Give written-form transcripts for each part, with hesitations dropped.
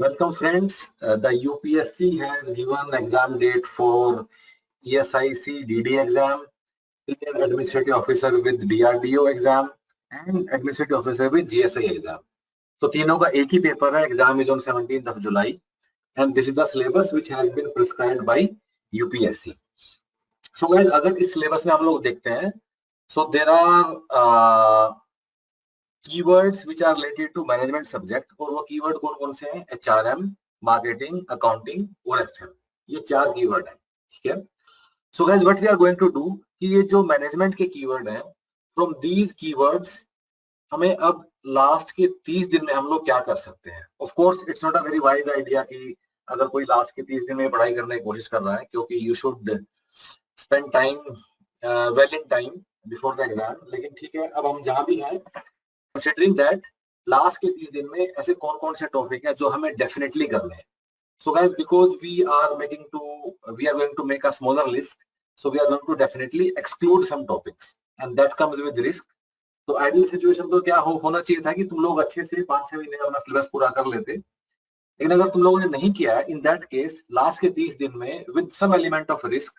Welcome friends. The UPSC has given exam date for ESIC DD exam, Senior Administrative Officer with DRDO exam and Administrative Officer with GSI exam. So तीनों का एक ही paper है. Exam is on 17th of July and this is the syllabus which has been prescribed by UPSC. So guys, अगर इस syllabus में हम लोग देखते हैं, so there are keywords which are related to management subject और वो keyword कौन कौन से हैं? HRM, marketing, accounting और FM. ये चार keyword हैं, ठीक है? So guys, what we are going to do कि ये जो management के keyword हैं, from these keywords हमें अब लास्ट के 30 दिन में हम लोग क्या कर सकते हैं. Of course, it's not a very wise idea कि अगर कोई लास्ट के 30 दिन में पढ़ाई करने की कोशिश कर रहा है, क्योंकि you should spend time well in time before the exam. लेकिन ठीक है, अब हम जहां भी हैं, considering that लास्ट के 30 दिन में ऐसे कौन कौन से टॉपिक हैं जो हमें डेफिनेटली करने हैं. So guys, because we are going to make a smaller list, so we are going to definitely exclude some topics and that comes with risk. तो आइडियल सिचुएशन तो क्या होना चाहिए था कि तुम लोग अच्छे से 5-6 महीने में अपना सिलेबस पूरा कर लेते, लेकिन अगर तुम लोगों ने नहीं किया है, इन दैट केस लास्ट के 30 दिन में with some element of risk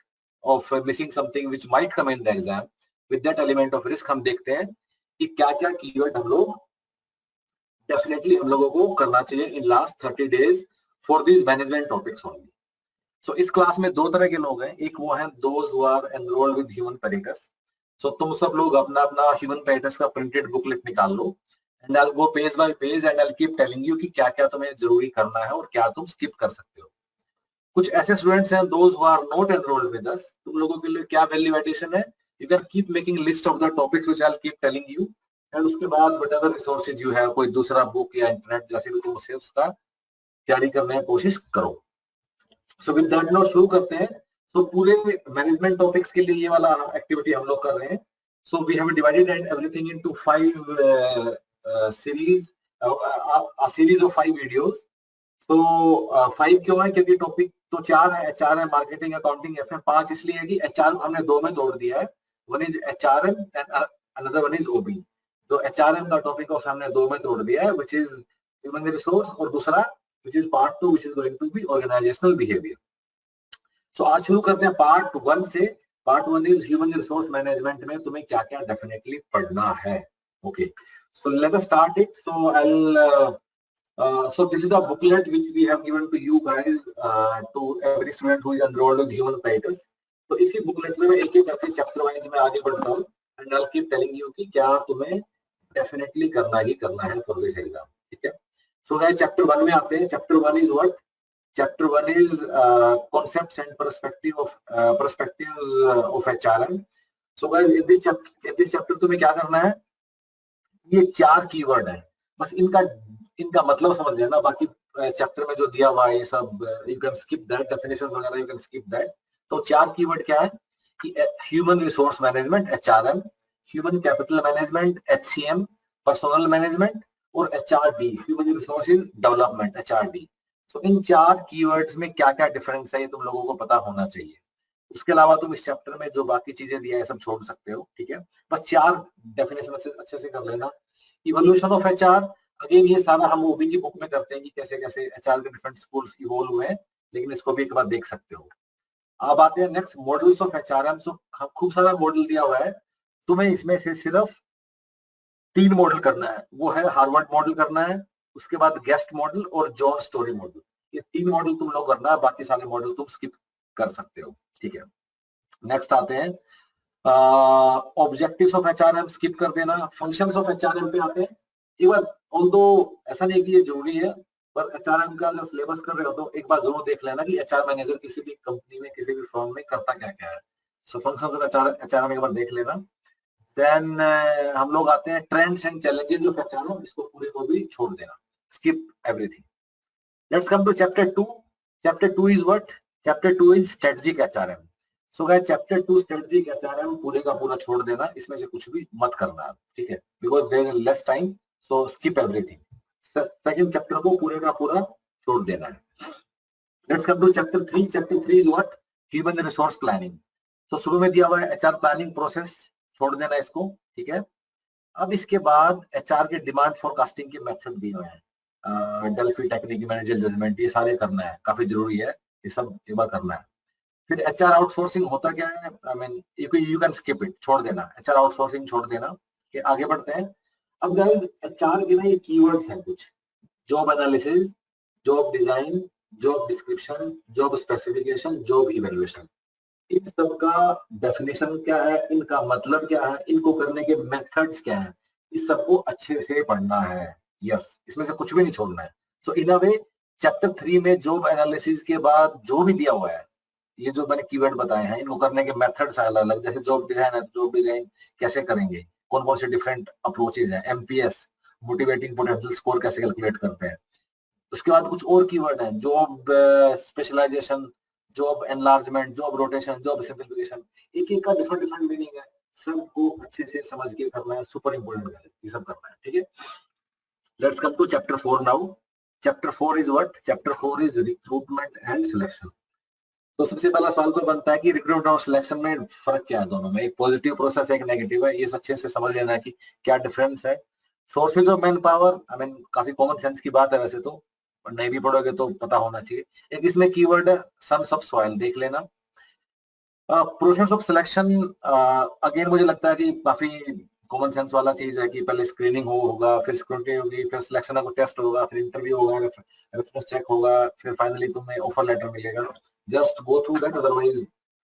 of missing something which might come in the exam, with that element of risk हम देखते हैं कि क्या क्या कीवर्ड हम लोग डेफिनेटली हम लोगों को करना चाहिए in last 30 days for these management topics only. So इस क्लास में दो तरह के लोग हैं. एक वो हैं those who are enrolled with human parrots. So तुम सब लोग अपना अपना ह्यूमन पैरेटस का प्रिंटेड बुकलेट निकाल लो and I will go page by page and I will keep telling you कि क्या क्या तुम्हें जरूरी करना है और क्या तुम स्किप कर सकते हो. कुछ ऐसे स्टूडेंट्स हैं those who are not enrolled with us. तुम लोगों के लिए क्या वैल्यू एडिशन है? You can keep making list of the topics which I'll keep telling you and उसके बाद whatever resources you have, कोई दूसरा बुक या इंटरनेट जैसे भी तुम उसे उसका तैयारी करने की कोशिश करो. So with that note शुरू करते हैं. So पूरे मैनेजमेंट टॉपिक्स के लिए ये वाला एक्टिविटी हम लोग कर रहे हैं. So we have divided everything into 5 series, a series of 5 videos. So 5 क्यों है? क्योंकि टॉपिक तो 4 है. HR है, मार्केटिंग, अकाउंटिंग, FM. 5 इसलिए है कि HR हमने 2 में तोड़ दिया है. One is HRM and another one is OB. तो HRM का टॉपिक को हमने 2 में तोड़ दिया है, which is human resource, और दूसरा which is part 2 which is going to be organizational behavior. So आज शुरू करते हैं part 1 से. Part 1 is human resource management में तुम्हें क्या क्या definitely पढ़ना है. Okay. So let us start it. So so this is the booklet which we have given to you guys, to every student who is enrolled with human apparatus. तो इसी booklet में मैं एक एक करके चैप्टर वाइज में आगे बढ़ता हूँ and I will keep telling you कि क्या तुम्हें डेफिनेटली करना ही करना है फॉर दिस एग्जाम. ठीक है. सो गाइस, चैप्टर 1 में आते हैं. Chapter 1 is what? Chapter 1 is concepts and perspectives of HRM. So guys, in this chapter तुम्हें क्या करना है? ये 4 कीवर्ड हैं, बस इनका मतलब समझ लेना. बाकी चैप्टर में जो दिया हुआ है ये सब you can skip that, definition वगैरह यू कैन स्किप दैट. तो 4 कीवर्ड क्या है कि human resource management HRM, human capital management HCM, personal management और HRD, human resources development HRD. सो इन 4 कीवर्ड्स में क्या क्या डिफरेंस है ये तुम लोगों को पता होना चाहिए. उसके अलावा तुम इस चैप्टर में जो बाकी चीजें दिया है सब छोड़ सकते हो. ठीक है. बस 4 डेफिनेशन अच्छे से कर लेना. इवोल्यूशन ऑफ HR, अगेन ये सारा हम OB की बुक में करते हैं कि कैसे कैसे HR के डिफरेंट स्कूल्स इवॉल्व हुए हैं, लेकिन इसको भी एक बार देख सकते हो. अब आते हैं नेक्स्ट, मॉडल्स ऑफ HRM. सो खूब सारा मॉडल दिया हुआ है, तुम्हें इसमें से सिर्फ 3 मॉडल करना है. वो है हार्वर्ड मॉडल करना है, उसके बाद गेस्ट मॉडल और जॉन स्टोरी मॉडल. ये 3 मॉडल तुम लोग करना है, बाकी सारे मॉडल तुम स्किप कर सकते हो. ठीक है. नेक्स्ट आते हैं ऑब्जेक्टिव्स ऑफ HRM, स्किप कर देना. फंक्शंस ऑफ HRM पे आते हैं. एक बार ऑल्दो ऐसा नहीं कि ये जरूरी है, पर HRM का अगर सिलेबस कर रहे हो तो एक बार जरूर देख लेना कि HR मैनेजर किसी भी कंपनी में किसी भी फर्म में करता क्या क्या है. सो फंक्शंस ऑफ HRM एक बार देख लेना. देन हम लोग आते हैं trends and challenges of HRM. इसको पूरे को भी छोड़ देना, skip everything. Let's come to chapter 2. Chapter 2 is what? Chapter 2 is strategic HRM. So guys, chapter 2 strategic HRM पूरे का पूरा छोड़ देना, इसमें से कुछ भी मत करना. ठीक है. Because there is less time, so skip everything. Second chapter को पूरे का पूरा छोड़ देना है. Let's come to chapter 3. Chapter 3 is what? Human resource planning. तो शुरू में दिया हुआ है HR प्लानिंग प्रोसेस, छोड़ देना इसको. ठीक है. अब इसके बाद HR के डिमांड फोरकास्टिंग के मेथड दिए हुए हैं. डेल्फी टेक्निक, मैनेजर जजमेंट, ये सारे करना है, काफी जरूरी है, ये सब एक बार करना है। फिर एचआर आउटसोर्सिंग होता क्या है, I mean you can skip it, छोड़ देना, एचआर आउटसोर्सिंग छोड़ देना। कि आगे बढ़ते हैं। अब गाइस एचआर के ना ये कीवर्ड्स हैं कुछ, job analysis, job design, job description, job specification, job evaluation. इन सब का डेफिनेशन क्या है, इनका मतलब क्या है, इनको करने के मेथड्स क्या है, इस सबको अच्छे से पढ़ना है। यस, इसमें से कुछ भी नहीं छोड़ना है। सो इन अ वे चैप्टर 3 में जॉब एनालिसिस के बाद जो भी दिया हुआ है, ये जो मैंने कीवर्ड बताए हैं, इनको करने के मेथड्स अलग अलग, जैसे जॉब डिजाइन है, जॉब डिजाइन कैसे करेंगे, कौन कौन से डिफरेंट अप्रोचेज हैं, एमपीएस मोटिवेटिंग पोटेंशियल स्कोर कैसे कैलकुलेट करते हैं। उसके बाद कुछ और कीवर्ड हैं, job specialisation, job enlargement, job rotation, job simplification, एक एक का डिफरेंट डिफरेंट मीनिंग है, सबको अच्छे से समझ के करना है, सुपर इंपोर्टेंट है, ये सब करना है, ठीक है। Let's come to chapter 4 now. Chapter 4 is what? Chapter 4 is recruitment and selection. तो सबसे पहला सवाल तो बनता है कि रिक्रूटमेंट और सिलेक्शन में फर्क क्या है दोनों में, एक पॉजिटिव प्रोसेस है, एक नेगेटिव है, ये अच्छे से समझ लेना है कि क्या डिफरेंस है। Sources of man power, I mean काफी कॉमन सेंस की बात है वैसे तो, और नहीं भी पढ़ोगे तो पता होना चाहिए। एक इसमें कीवर्ड है सन्स ऑफ सॉइल, देख लेना। प्रोसेस ऑफ सिलेक्शन, अगेन मुझे लगता है कि काफी कॉमन सेंस वाला चीज है कि पहले स्क्रीनिंग होगा, फिर स्क्रूटनी होगी, फिर सिलेक्शन का टेस्ट होगा, फिर इंटरव्यू होगा, रेफरेंस चेक होगा, फिर फाइनली तुम्हें ऑफर लेटर मिलेगा। Just go through that, otherwise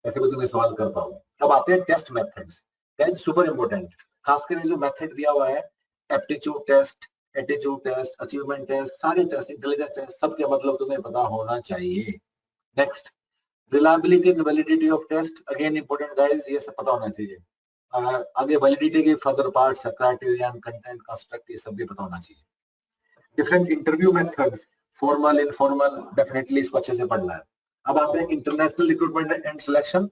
ऐसे भी तुम्हें सवाल कर पाओगे। अब आते हैं test methods, that super important, खासकर जो मेथड दिया हुआ है, aptitude test, attitude test, achievement test, सारे टेस्ट, इंटेलिजेंस टेस्ट, सबके मतलब तुम्हें पता होना चाहिए। Next, reliability and validity of test, again important guys, ये सब पता होना चाहिए। आगे वैलिडिटी के further parts, criterion, content, construct, ये सब भी पता होना चाहिए। Different interview methods, formal, informal, definitely इसको अच्छे से पढ़ना है। अब आते हैं इंटरनेशनल रिक्रूटमेंट एंड सिलेक्शन,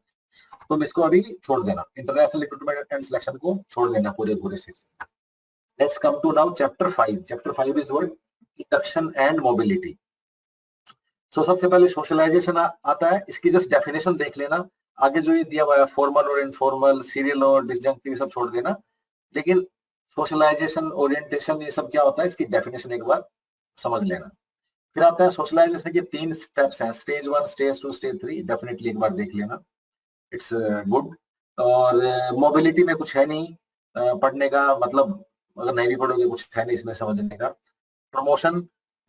तुम इसको अभी छोड़ देना, इंटरनेशनल रिक्रूटमेंट एंड सिलेक्शन को छोड़ देना पूरे से। Let's come to now chapter 5। Chapter 5 is what? Induction and mobility. So सबसे पहले सोशलाइजेशन आता है, इसकी जस्ट डेफिनेशन देख लेना। आगे जो ये दिया हुआ है फॉर्मल और इनफॉर्मल, सीरियल और डिसजंक्टिव, सब छोड़ देना। लेकिन सोशलाइजेशन, ओरिएंटेशन, ये सब क्या होता है, इसकी डेफिनेशन एक बार समझ लेना। फिर आता है सोशलाइजेशन के 3 स्टेप्स हैं, स्टेज 1, स्टेज 2, स्टेज 3, डेफिनेटली एक बार देख लेना, इट्स गुड। और मोबिलिटी में कुछ है नहीं पढ़ने का, मतलब अगर नहीं भी पढ़ोगे कुछ है नहीं इसमें समझने का। प्रमोशन,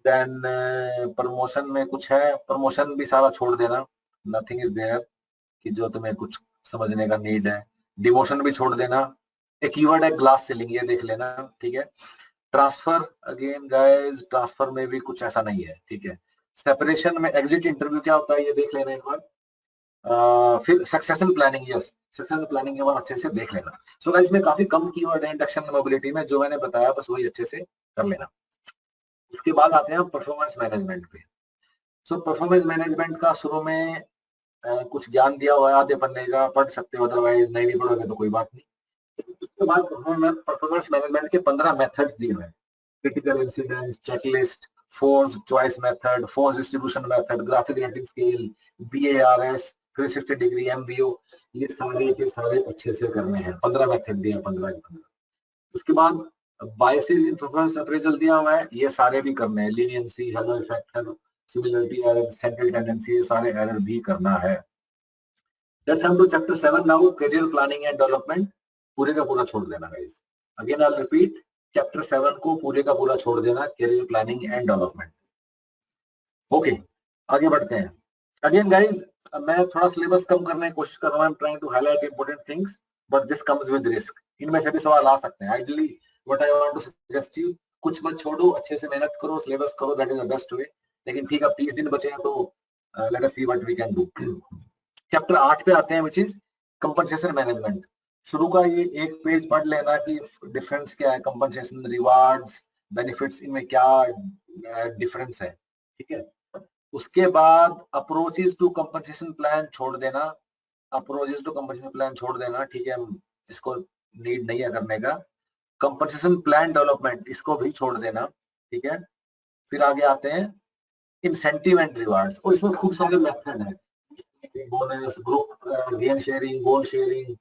देन प्रमोशन में कुछ है, प्रमोशन भी सारा छोड़ देना, नथिंग इज देयर कि जो तुम्हें कुछ समझने का नीड है। डिमोशन भी छोड़ देना। एक कीवर्ड है ग्लास सीलिंग, ये देख लेना, ठीक है। ट्रांसफर, अगेन गाइस ट्रांसफर में भी कुछ ऐसा नहीं है, ठीक है। सेपरेशन में एग्जिट इंटरव्यू क्या होता है, ये देख लेना एक बार। फिर succession planning, yes succession planning के बाद अच्छे से देख लेना। सो गाइस इसमें काफी कम कीवर्ड है इंडक्शन मोबिलिटी में, जो मैंने बताया बस वही अच्छे से कर लेना। उसके बाद आते हैं परफॉर्मेंस मैनेजमेंट पे। सो परफॉर्मेंस मैनेजमेंट का शुरू में कुछ ज्ञान दिया हुआ है, आधे पन्ने का, पढ़ सकते हो, अदरवाइज नहीं भी पढ़ोगे तो कोई बात नहीं। उसके बाद परफॉर्मेंस मैनेजमेंट के 15 मेथड्स दिए हुए हैं, critical incident, checklist, force choice method, force distribution method, graphic rating scale, BARS, 360 degree, MBO, ये सारे के सारे अच्छे से करने हैं। 15 मेथड दिए हैं, 15 के 15। उसके बाद बायसेस इन परफॉर्मेंस अप्रेजल दिया हुआ है, ये सारे भी करने हैं, leniency, halo effect, halo similarity error, central tendency, ये सारे एरर भी करना है। Let's come to chapter 7 now, career planning and development, पूरे का पूरा छोड़ देना guys. Again I repeat, chapter 7 को पूरे का पूरा छोड़ देना, career planning and development. Okay, आगे बढ़ते हैं। अगेन गाइस मैं थोड़ा सिलेबस कम करने की कोशिश कर रहा हूं, I am trying to highlight important things, but this comes with risk. इनमें से भी सवाल आ सकते हैं। Ideally what I want to suggest you, कुछ मत छोड़ो, अच्छे से मेहनत करो, सिलेबस करो, that is the best way. लेकिन ठीक है, 30 दिन बचे हैं तो let us see what we can do. Chapter 8 पे आते हैं, विच इज कंपनसेशन मैनेजमेंट। शुरू का ये एक पेज पढ़ लेना कि डिफरेंस क्या है, कंपनसेशन, रिवार्ड्स, बेनिफिट्स, इनमें क्या डिफरेंस है, ठीक है। उसके बाद अप्रोचेस टू कंपनसेशन प्लान छोड़ देना, अप्रोचेस टू कंपनसेशन प्लान छोड़ देना, ठीक है, इसको नीड नहीं है करने का। कंपनसेशन प्लान डेवलपमेंट, इसको भी छोड़ देना, ठीक है। फिर आगे आते हैं इंसेंटिव एंड रिवार्ड्स, और इसमें खूब सारे मेथड है, बोनस, ग्रुप गेन शेयरिंग, गोल शेयरिंग,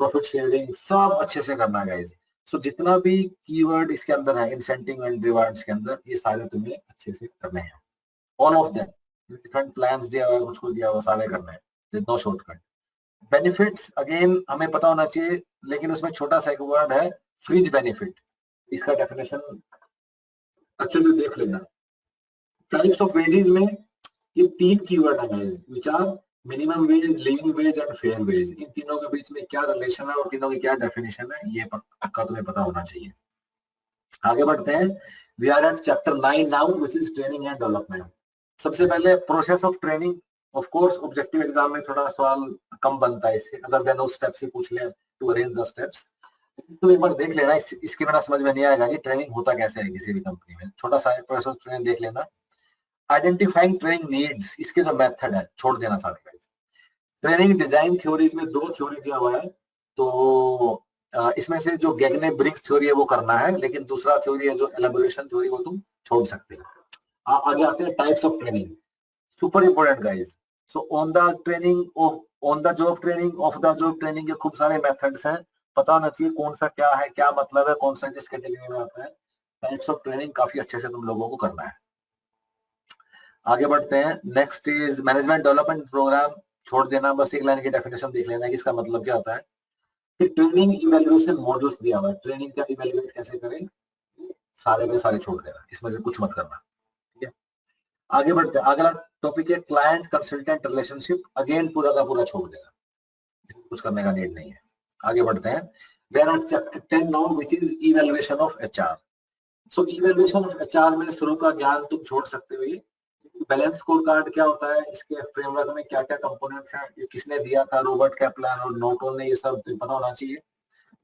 प्रॉफिट शेयरिंग, सब अच्छे से करना गाइस। सो जितना भी कीवर्ड इसके अंदर है इंसेंटिव एंड रिवार्ड्स के अंदर, ये सारे तुम्हें अच्छे से करने हैं, all of them. Different plans दिया हुआ है, कुछ दिया हुआ, सारे करने हैं, नो शॉर्टकट। बेनिफिट्स अगेन हमें पता होना चाहिए, लेकिन उसमें छोटा सा एक वर्ड है फ्रिंज बेनिफिट, इसका डेफिनेशन अच्छे से देख लेना। टाइप्स ऑफ वेजेस में ये 3 कीवर्ड है guys, which are minimum wage, living wage and fair wage. इन तीनों के बीच में क्या रिलेशन है और तीनों की क्या डेफिनेशन है, ये पक्का तुम्हें पता होना चाहिए। आगे बढ़ते हैं, we are at chapter 9 now, which is training and development. सबसे पहले process of training. Of course objective exam में थोड़ा सवाल कम बनता है इससे, अदर देन उस स्टेप से पूछ ले टू अरेंज द स्टेप्स। तो एक बार देख लेना, इसके बिना समझ में नहीं आएगा कि ट्रेनिंग होता कैसे है किसी भी कंपनी में। छोटा सा प्रोसेस ऑफ ट्रेनिंग देख लेना। आइडेंटिफाइंग ट्रेनिंग नीड्स, इसके जो मेथड है छोड़ देना सारे। ट्रेनिंग डिजाइन थ्योरीज में 2 थ्योरी दिया हुआ है, तो इसमें से जो गैगने ब्रिग्स थ्योरी है वो करना है, लेकिन दूसरा थ्योरी है जो एलाबोरेशन थ्योरी, वो तुम छोड़ सकते हो। आगे आते हैं types of training, super important guys. So on the training, on the job training, of the job training के खूब सारे मेथड्स हैं, पता होना चाहिए कौन सा क्या है, क्या मतलब है, कौन सा किस कैटेगरी में आता है। टाइप्स ऑफ ट्रेनिंग काफी अच्छे से तुम लोगों को करना है। आगे बढ़ते हैं, next is management development programme, छोड़ देना, बस एक लाइन की डेफिनेशन देख लेना कि इसका मतलब क्या होता है। फिर ट्रेनिंग इवैल्यूएशन मॉडल्स दिया हुआ है, ट्रेनिंग का इवैल्यूएट कैसे करें, सारे के सारे छोड़ देना, इसमें से कुछ मत करना, ठीक है। आगे बढ़ते हैं, अगला टॉपिक है क्लाइंट कंसल्टेंट रिलेशनशिप, अगेन पूरा का पूरा छोड़ देना, कुछ करने का नीड नहीं है। आगे बढ़ते हैं, there are chapter 10 now, which is evaluation of HR. So evaluation of HR में शुरू का ज्ञान तुम छोड़ सकते हो। ये बैलेंस स्कोर कार्ड क्या होता है, इसके फ्रेमवर्क में क्या क्या कंपोनेंट्स हैं, ये किसने दिया था, रॉबर्ट कैपलान और नोटोन ने, ये सब पता होना चाहिए।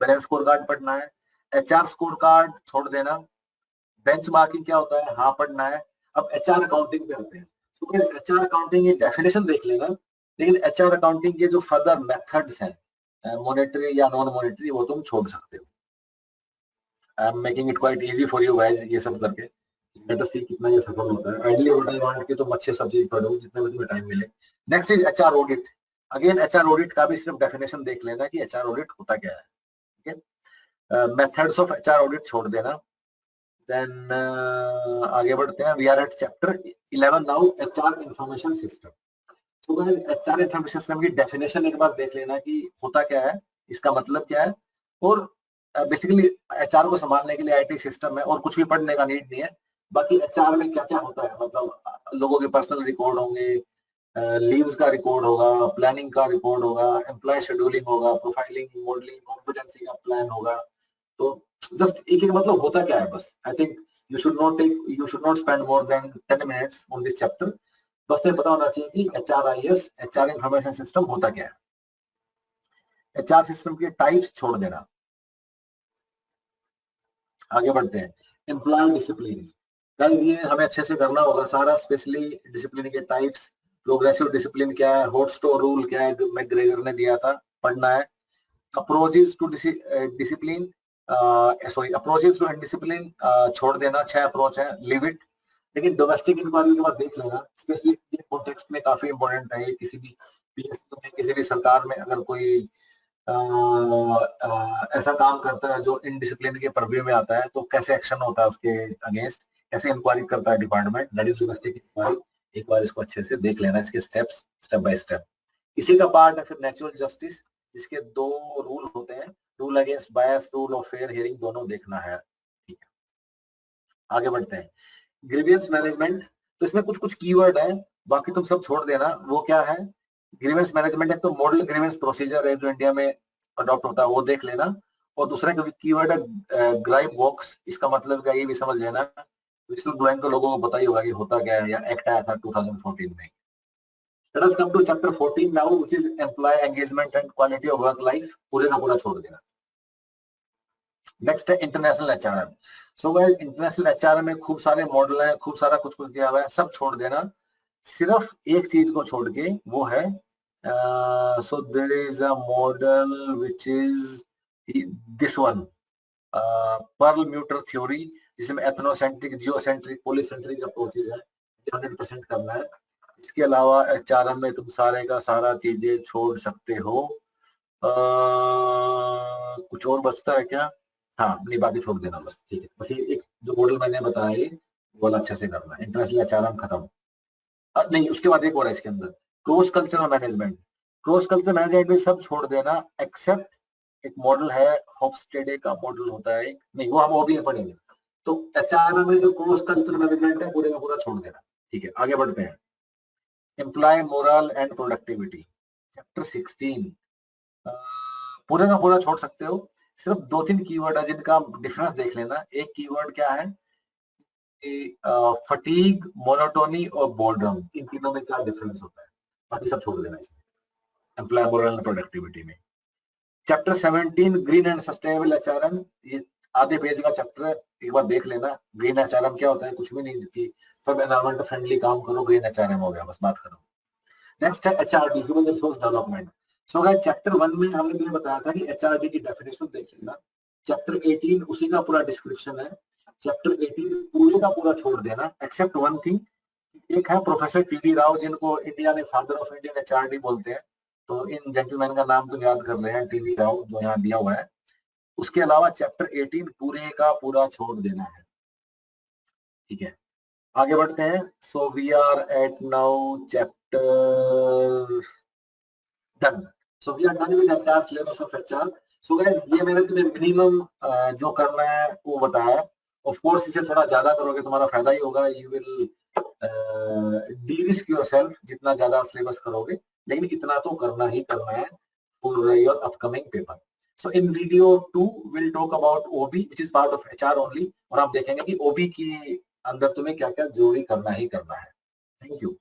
बैलेंस स्कोर कार्ड पढ़ना है। एचआर स्कोर कार्ड छोड़ देना। बेंचमार्किंग क्या होता है, हाँ पढ़ना है। अब एचआर अकाउंटिंग पे आते हैं, तो एचआर अकाउंटिंग की डेफिनेशन देख लेना, लेकिन एचआर अकाउंटिंग के जो फर्दर मेथड्स हैं, मॉनेटरी या नॉन मॉनेटरी, वो तुम छोड़ सकते हो। I am making it quite easy for you guys, ये सब करके लेट अस सी कितना ये सफल होता है। आइडियली व्हाट आई वांट कि तुम अच्छे सब चीज पढ़ो जितने भी तुम्हें टाइम मिले। Next is HR audit. Again HR audit का भी सिर्फ डेफिनेशन देख लेना कि एचआर ऑडिट होता क्या है, ठीक है। मेथड्स ऑफ एचआर ऑडिट छोड़ देना। देन आगे बढ़ते हैं, we are at chapter 11 now, HR information system. तो गाइस एचआर इंफॉर्मेशन सिस्टम की डेफिनेशन एक बार देख लेना कि होता क्या है, इसका मतलब क्या है, और बेसिकली एचआर को संभालने के लिए आईटी सिस्टम है, और कुछ भी पढ़ने का नीड नहीं है। बाकी एचआर में क्या क्या होता है, मतलब लोगों के पर्सनल रिकॉर्ड होंगे, लीव्स का रिकॉर्ड होगा, प्लानिंग का रिकॉर्ड होगा, एम्प्लॉय शेड्यूलिंग होगा, प्रोफाइलिंग, मॉडलिंग, कॉम्पिटेंसी का प्लान होगा। तो जस्ट एक एक मतलब होता क्या है, बस I think you should not spend more than 10 minutes on this chapter. बस ये पता होना चाहिए कि एचआरआईएस, एचआर इंफॉर्मेशन सिस्टम होता क्या है। एचआर सिस्टम के टाइप्स छोड़ देना। आगे बढ़ते हैं, एम्प्लॉय डिसिप्लिन। गाइस ये हमें अच्छे से करना होगा सारा, स्पेशली डिसिप्लिन के टाइप्स, प्रोग्रेसिव डिसिप्लिन क्या है, हॉटस्टोर रूल क्या है, मैकग्रेगर ने दिया था, पढ़ना है। Approaches to discipline, sorry approaches to discipline छोड़ देना, 6 अप्रोच है, लिव इट। लेकिन डोमेस्टिक इंक्वायरी के बाद देख लेना, स्पेशली कॉन्टेक्स्ट में काफी इंपॉर्टेंट है। किसी भी पीएसयू में, किसी भी सरकार में अगर कोई ऐसा काम करता है जो इनडिसिप्लिन के परव्यू में आता है, तो कैसे एक्शन होता है उसके अगेंस्ट, कैसे इंक्वायरी करता है department, that is domestic inquiry. एक बार इसको अच्छे से देख लेना, इसके स्टेप्स स्टेप बाय स्टेप। इसी का पार्ट है फिर नेचुरल जस्टिस, जिसके 2 रूल होते हैं, rule against bias, rule of fair hearing, दोनों देखना है, ठीक है। आगे बढ़ते हैं, ग्रीवियंस मैनेजमेंट। तो इसमें कुछ कुछ कीवर्ड है, बाकी तुम सब छोड़ देना। वो क्या है, ग्रीवेंस मैनेजमेंट है तो मॉडल ग्रीवेंस प्रोसीजर है जो इंडिया में अडॉप्ट होता है, वो देख लेना। और दूसरा कीवर्ड है ग्राइव वॉक्स, इसका मतलब क्या ये भी समझ लेना। विजुअल ब्लोइंग तो लोगों को पता ही होगा कि होता क्या है, या एक्ट आया था 2014 में। Let us come to chapter 14 now, which is employee engagement and quality of work life, पूरे का पूरा छोड़ देना। नेक्स्ट है international HRM. So guys international HRM में खूब सारे मॉडल हैं, खूब सारा कुछ कुछ दिया हुआ है, सब छोड़ देना। सिर्फ एक चीज को छोड़ के, वो है so there is a model which is this one, Perlmutter theory, जिसमें एथनोसेंट्रिक, जियोसेंट्रिक, पॉलीसेंट्रिक अप्रोचेज है, 100% करना है। इसके अलावा एचआरएम में तुम सारे का सारा चीजें छोड़ सकते हो। कुछ और बचता है क्या, हाँ नहीं बाकी छोड़ देना बस, ठीक है। बस ये एक जो मॉडल मैंने बताया ये वो वाला अच्छे से करना है। इंटरनेशनल एचआरएम खत्म। नहीं उसके बाद एक और है इसके अंदर, cross cultural management. Cross cultural management में सब छोड़ देना एक्सेप्ट एक मॉडल है, हॉफस्टेडे का मॉडल होता है एक, नहीं वो हम ओबी में पढ़ेंगे। तो एचआरएम में जो क्रॉस कल्चरल मैनेजमेंट है पूरे का पूरा छोड़ देना, ठीक है। आगे बढ़ते हैं, employee morale and productivity, chapter 16 पूरे का पूरा छोड़ सकते हो। सिर्फ 2-3 कीवर्ड है जिनका डिफरेंस देख लेना। एक कीवर्ड क्या है, फटीग, मोनोटोनी और बोर्डम, इन तीनों में क्या डिफरेंस होता है, बाकी सब छोड़ देना इसमें, एम्प्लॉय मोरल एंड प्रोडक्टिविटी में। Chapter 17 green and sustainable HRM, ये आधे पेज का चैप्टर है, एक बार देख लेना। ग्रीन एचआरएम क्या होता है, कुछ भी नहीं कि सब एनवायरमेंट फ्रेंडली काम करो, ग्रीन एचआरएम हो गया, बस बात करो। नेक्स्ट है एचआरडी, ह्यूमन रिसोर्स डेवलपमेंट। सो गाइस चैप्टर 1 में हमने तुम्हें बताया था कि एचआरडी की डेफिनेशन देख लेना। चैप्टर 18 उसी का पूरा डिस्क्रिप्शन है। चैप्टर 18 पूरे का पूरा छोड़ देना एक्सेप्ट वन थिंग, एक है प्रोफेसर टीडी राव जिनको इंडिया में फादर ऑफ इंडियन एचआरडी बोलते हैं, तो इन जेंटलमैन का नाम तो याद कर रहे हैं, टीडी राव जो यहाँ दिया हुआ है। उसके अलावा चैप्टर 18 पूरे का पूरा छोड़ देना है, ठीक है। आगे बढ़ते हैं। So we are at now chapter done. So we are done with entire syllabus of HR. So guys ये मैंने तुम्हें मिनिमम जो करना है वो बताया। ऑफ कोर्स इसे थोड़ा ज्यादा करोगे तुम्हारा फायदा ही होगा, you will D risk yourself जितना ज्यादा सिलेबस करोगे, लेकिन इतना तो करना ही करना है for your upcoming paper. So in video 2 will talk about OB which is part of HR only, और आप देखेंगे कि ओबी की अंदर तुम्हें क्या क्या जरूरी करना ही करना है। Thank you.